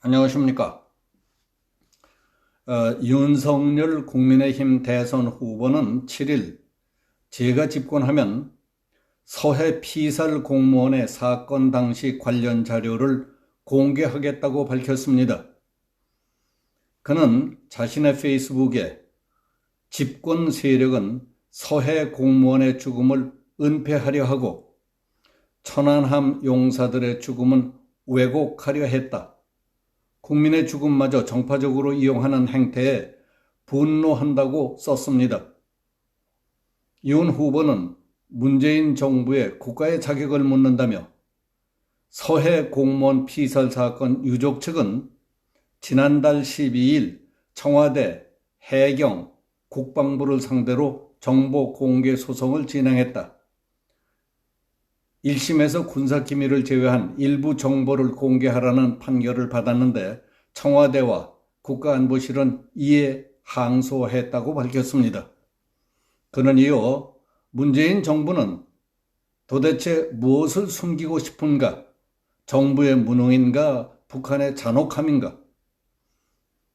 안녕하십니까. 윤석열 국민의힘 대선 후보는 7일 제가 집권하면 서해 피살 공무원의 사건 당시 관련 자료를 공개하겠다고 밝혔습니다. 그는 자신의 페이스북에 집권 세력은 서해 공무원의 죽음을 은폐하려 하고 천안함 용사들의 죽음은 왜곡하려 했다. 국민의 죽음마저 정파적으로 이용하는 행태에 분노한다고 썼습니다. 윤 후보는 문재인 정부의 국가의 자격을 묻는다며 서해 공무원 피살 사건 유족 측은 지난달 12일 청와대, 해경, 국방부를 상대로 정보 공개 소송을 진행했다. 1심에서 군사기밀을 제외한 일부 정보를 공개하라는 판결을 받았는데 청와대와 국가안보실은 이에 항소했다고 밝혔습니다. 그는 이어 문재인 정부는 도대체 무엇을 숨기고 싶은가? 정부의 무능인가? 북한의 잔혹함인가?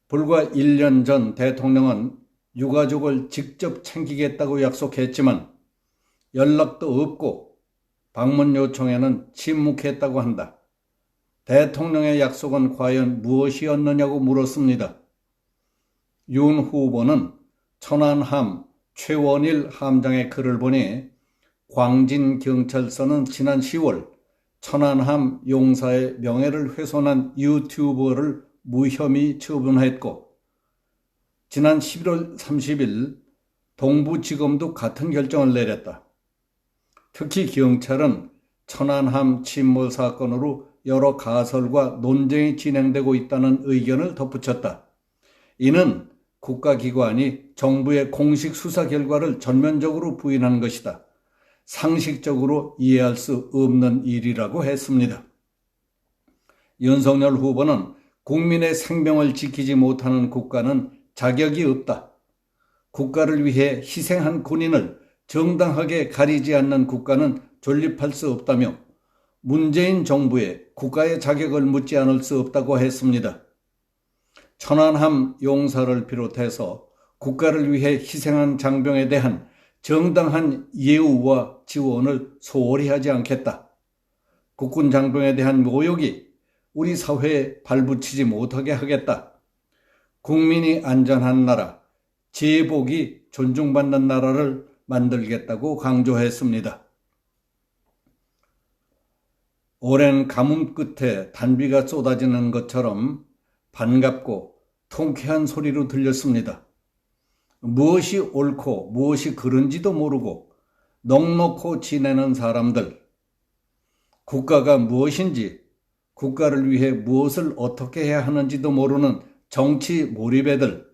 불과 1년 전 대통령은 유가족을 직접 챙기겠다고 약속했지만 연락도 없고 방문 요청에는 침묵했다고 한다. 대통령의 약속은 과연 무엇이었느냐고 물었습니다. 윤 후보는 천안함 최원일 함장의 글을 보니 광진경찰서는 지난 10월 천안함 용사의 명예를 훼손한 유튜버를 무혐의 처분했고 지난 11월 30일 동부지검도 같은 결정을 내렸다. 특히 경찰은 천안함 침몰 사건으로 여러 가설과 논쟁이 진행되고 있다는 의견을 덧붙였다. 이는 국가기관이 정부의 공식 수사 결과를 전면적으로 부인한 것이다. 상식적으로 이해할 수 없는 일이라고 했습니다. 윤석열 후보는 국민의 생명을 지키지 못하는 국가는 자격이 없다. 국가를 위해 희생한 군인을 정당하게 가리지 않는 국가는 존립할 수 없다며 문재인 정부에 국가의 자격을 묻지 않을 수 없다고 했습니다. 천안함 용사를 비롯해서 국가를 위해 희생한 장병에 대한 정당한 예우와 지원을 소홀히 하지 않겠다. 국군 장병에 대한 모욕이 우리 사회에 발붙이지 못하게 하겠다. 국민이 안전한 나라, 제복이 존중받는 나라를 만들겠다고 강조했습니다. 오랜 가뭄 끝에 단비가 쏟아지는 것처럼 반갑고 통쾌한 소리로 들렸습니다. 무엇이 옳고 무엇이 그른지도 모르고 넋놓고 지내는 사람들, 국가가 무엇인지, 국가를 위해 무엇을 어떻게 해야 하는지도 모르는 정치 몰입애들,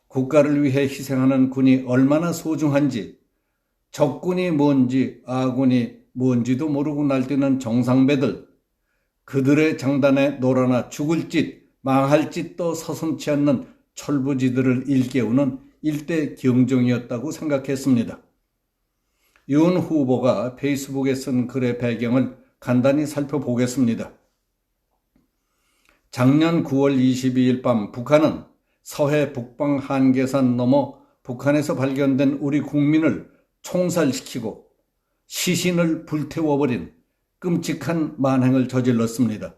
국가를 위해 희생하는 군이 얼마나 소중한지, 적군이 뭔지 아군이 뭔지도 모르고 날뛰는 정상배들, 그들의 장단에 놀아나 죽을 짓, 망할 짓도 서슴지 않는 철부지들을 일깨우는 일대 경정이었다고 생각했습니다. 윤 후보가 페이스북에 쓴 글의 배경을 간단히 살펴보겠습니다. 작년 9월 22일 밤 북한은 서해 북방 한계선 넘어 북한에서 발견된 우리 국민을 총살시키고 시신을 불태워버린 끔찍한 만행을 저질렀습니다.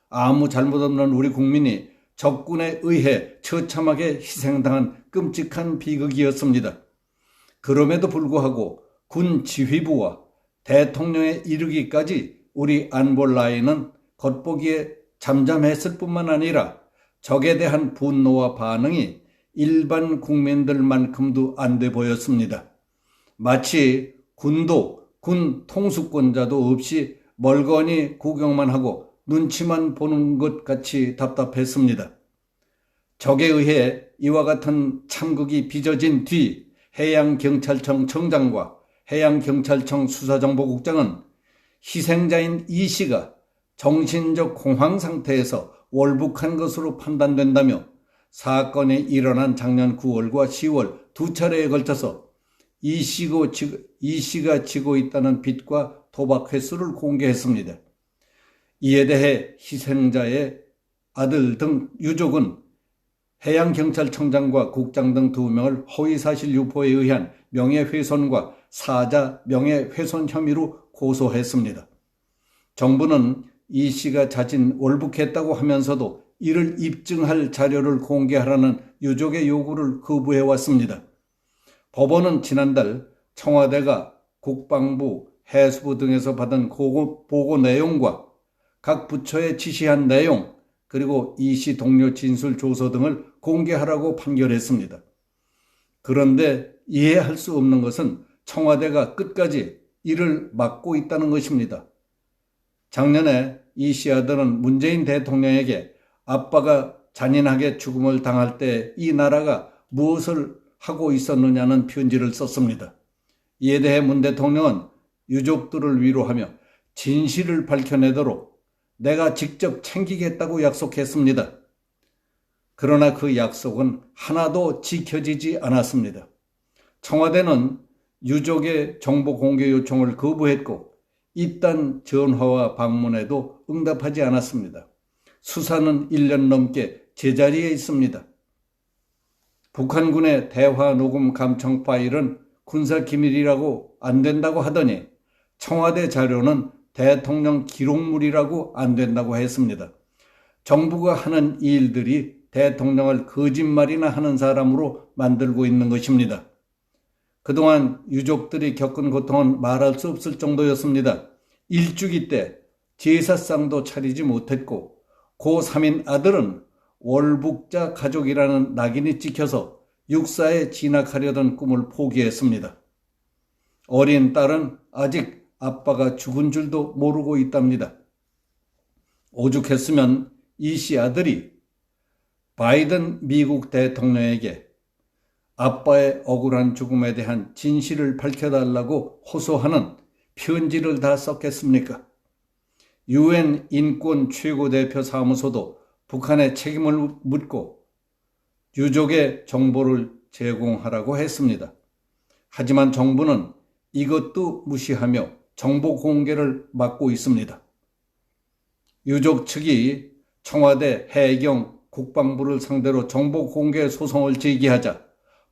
아무 잘못 없는 우리 국민이 적군에 의해 처참하게 희생당한 끔찍한 비극이었습니다. 그럼에도 불구하고 군 지휘부와 대통령에 이르기까지 우리 안보 라인은 겉보기에 잠잠했을 뿐만 아니라 적에 대한 분노와 반응이 일반 국민들만큼도 안 돼 보였습니다. 마치 군도 군 통수권자도 없이 멀거니 구경만 하고 눈치만 보는 것 같이 답답했습니다. 적에 의해 이와 같은 참극이 빚어진 뒤 해양경찰청 청장과 해양경찰청 수사정보국장은 희생자인 이 씨가 정신적 공황 상태에서 월북한 것으로 판단된다며 사건이 일어난 작년 9월과 10월 두 차례에 걸쳐서 이 씨가 지고 있다는 빚과 도박 횟수를 공개했습니다. 이에 대해 희생자의 아들 등 유족은 해양경찰청장과 국장 등 2명을 허위사실 유포에 의한 명예훼손과 사자 명예훼손 혐의로 고소했습니다. 정부는 이 씨가 자진 월북했다고 하면서도 이를 입증할 자료를 공개하라는 유족의 요구를 거부해왔습니다. 법원은 지난달 청와대가 국방부, 해수부 등에서 받은 보고 내용과 각 부처에 지시한 내용, 그리고 이 씨 동료 진술 조서 등을 공개하라고 판결했습니다. 그런데 이해할 수 없는 것은 청와대가 끝까지 이를 막고 있다는 것입니다. 작년에 이 씨 아들은 문재인 대통령에게 아빠가 잔인하게 죽음을 당할 때 이 나라가 무엇을 하고 있었느냐는 편지를 썼습니다. 이에 대해 문 대통령은 유족들을 위로하며 진실을 밝혀내도록 내가 직접 챙기겠다고 약속했습니다. 그러나 그 약속은 하나도 지켜지지 않았습니다. 청와대는 유족의 정보 공개 요청을 거부했고 이딴 전화와 방문에도 응답하지 않았습니다. 수사는 1년 넘게 제자리에 있습니다. 북한군의 대화 녹음 감청 파일은 군사기밀이라고 안 된다고 하더니 청와대 자료는 대통령 기록물이라고 안 된다고 했습니다. 정부가 하는 일들이 대통령을 거짓말이나 하는 사람으로 만들고 있는 것입니다. 그동안 유족들이 겪은 고통은 말할 수 없을 정도였습니다. 일주기 때 제사상도 차리지 못했고 고3인 아들은 월북자 가족이라는 낙인이 찍혀서 육사에 진학하려던 꿈을 포기했습니다. 어린 딸은 아직 아빠가 죽은 줄도 모르고 있답니다. 오죽했으면 이 씨 아들이 바이든 미국 대통령에게 아빠의 억울한 죽음에 대한 진실을 밝혀달라고 호소하는 편지를 다 썼겠습니까? UN 인권 최고대표 사무소도 북한의 책임을 묻고 유족의 정보를 제공하라고 했습니다. 하지만 정부는 이것도 무시하며 정보 공개를 막고 있습니다. 유족 측이 청와대, 해경, 국방부를 상대로 정보 공개 소송을 제기하자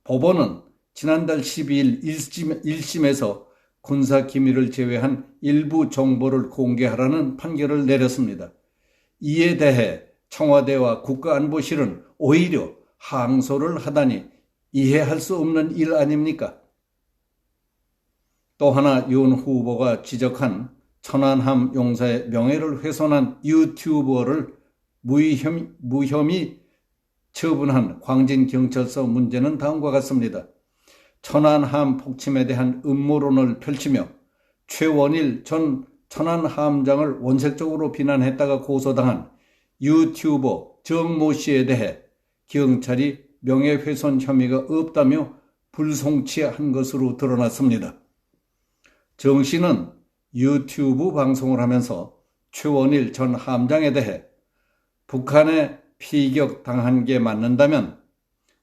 법원은 지난달 12일 1심에서 군사기밀을 제외한 일부 정보를 공개하라는 판결을 내렸습니다. 이에 대해 청와대와 국가안보실은 오히려 항소를 하다니 이해할 수 없는 일 아닙니까? 또 하나 윤 후보가 지적한 천안함 용사의 명예를 훼손한 유튜버를 무혐의 처분한 광진경찰서 문제는 다음과 같습니다. 천안함 폭침에 대한 음모론을 펼치며 최원일 전 천안함장을 원색적으로 비난했다가 고소당한 유튜버 정모 씨에 대해 경찰이 명예훼손 혐의가 없다며 불송치한 것으로 드러났습니다. 정 씨는 유튜브 방송을 하면서 최원일 전 함장에 대해 북한에 피격당한 게 맞는다면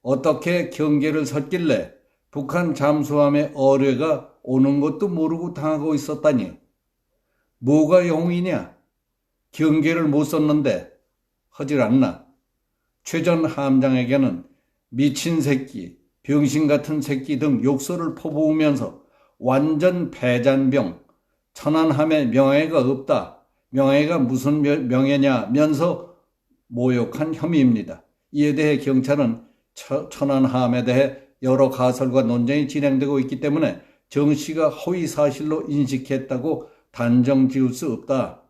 어떻게 경계를 섰길래 북한 잠수함의 어뢰가 오는 것도 모르고 당하고 있었다니 뭐가 용이냐? 경계를 못 섰는데 허질 않나? 최 전 함장에게는 미친 새끼, 병신 같은 새끼 등 욕설을 퍼부으면서 완전 패잔병, 천안함에 명예가 없다, 명예가 무슨 명예냐면서 모욕한 혐의입니다. 이에 대해 경찰은 천안함에 대해 여러 가설과 논쟁이 진행되고 있기 때문에 정 씨가 허위 사실로 인식했다고 단정 지을 수 없다.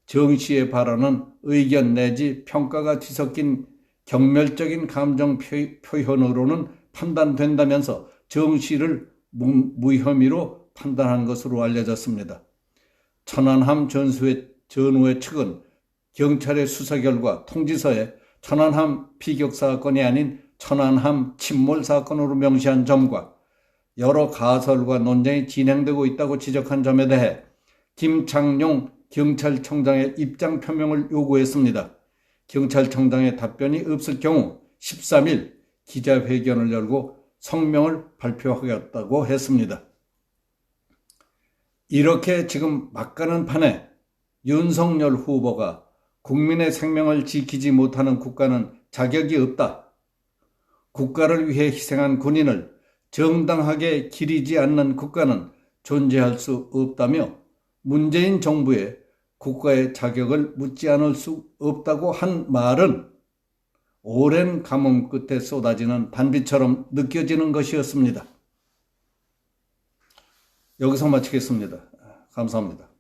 정 씨의 발언은 의견 내지 평가가 뒤섞인 경멸적인 감정 표현으로는 판단된다면서 정 씨를 무혐의로 판단한 것으로 알려졌습니다. 천안함 전후회 측은 경찰의 수사 결과 통지서에 천안함 피격 사건이 아닌 천안함 침몰 사건으로 명시한 점과 여러 가설과 논쟁이 진행되고 있다고 지적한 점에 대해 김창룡 경찰청장의 입장 표명을 요구했습니다. 경찰청장의 답변이 없을 경우 13일 기자회견을 열고 성명을 발표하겠다고 했습니다. 이렇게 지금 막가는 판에 윤석열 후보가 국민의 생명을 지키지 못하는 국가는 자격이 없다. 국가를 위해 희생한 군인을 정당하게 기리지 않는 국가는 존재할 수 없다며 문재인 정부에 국가의 자격을 묻지 않을 수 없다고 한 말은 오랜 가뭄 끝에 쏟아지는 단비처럼 느껴지는 것이었습니다. 여기서 마치겠습니다. 감사합니다.